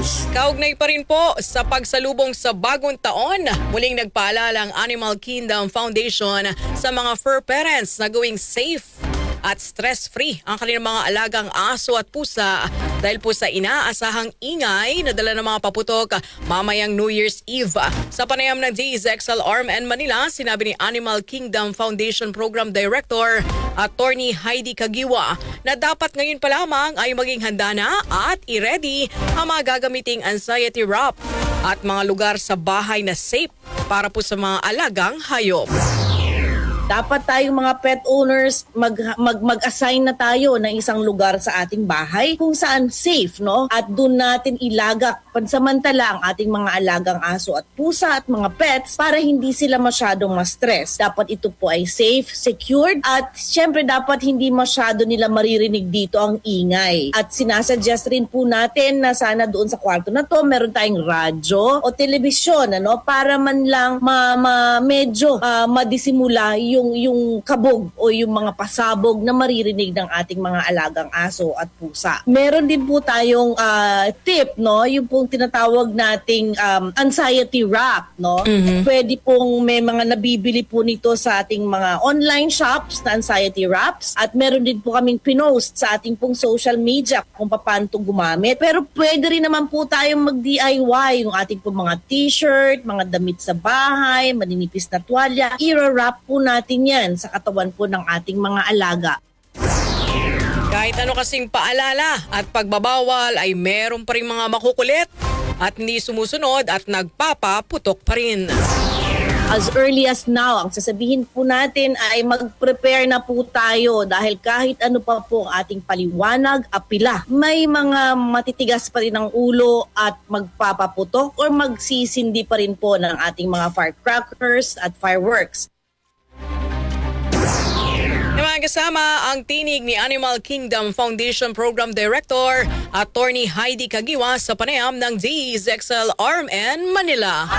News. Kaugnay pa rin po sa pagsalubong sa bagong taon, muling nagpaalala ang Animal Kingdom Foundation sa mga fur parents na gawing safe at stress-free ang kanilang mga alagang aso at pusa dahil po sa inaasahang ingay na dala ng mga paputok mamayang New Year's Eve. Sa panayam ng DZXL-RM Manila, sinabi ni Animal Kingdom Foundation Program Director Attorney Heidi Kagiwa na dapat ngayon pa lamang ay maging handa na at i-ready ang mga gagamiting anxiety wrap at mga lugar sa bahay na safe para po sa mga alagang hayop. Dapat tayong mga pet owners mag-assign na tayo ng isang lugar sa ating bahay kung saan safe, no? At doon natin ilagak pansamantala ang ating mga alagang aso at pusa at mga pets para hindi sila masyadong ma-stress. Dapat ito po ay safe, secured at syempre dapat hindi masyado nila maririnig dito ang ingay. At sinasuggest rin po natin na sana doon sa kwarto na to meron tayong radyo o telebisyon, ano, para man lang medyo madisimula yung kabog o yung mga pasabog na maririnig ng ating mga alagang aso at pusa. Meron din po tayong tip, no, yung pong tinatawag nating anxiety wrap, no. Pwede pong may mga nabibili po nito sa ating mga online shops na anxiety wraps at meron din po kaming pinost sa ating pong social media kung paano ito gumamit. Pero pwede rin naman po tayong mag-DIY yung ating pong mga t-shirt, mga damit sa bahay, maninipis na tuwalya. I-wrap po natin yan sa katawan po ng ating mga alaga. Kahit ano kasing paalala at pagbabawal ay meron pa rin mga makukulit at hindi sumusunod at nagpapaputok pa rin. As early as now, ang sasabihin po natin ay mag-prepare na po tayo dahil kahit ano pa po ang ating paliwanag, apila, may mga matitigas pa rin ang ulo at magpapaputok or magsisindi pa rin po ng ating mga firecrackers at fireworks. Mga kasama ang tinig ni Animal Kingdom Foundation Program Director Attorney Heidi Kagiwa sa panayam ng DZXL-RM Manila.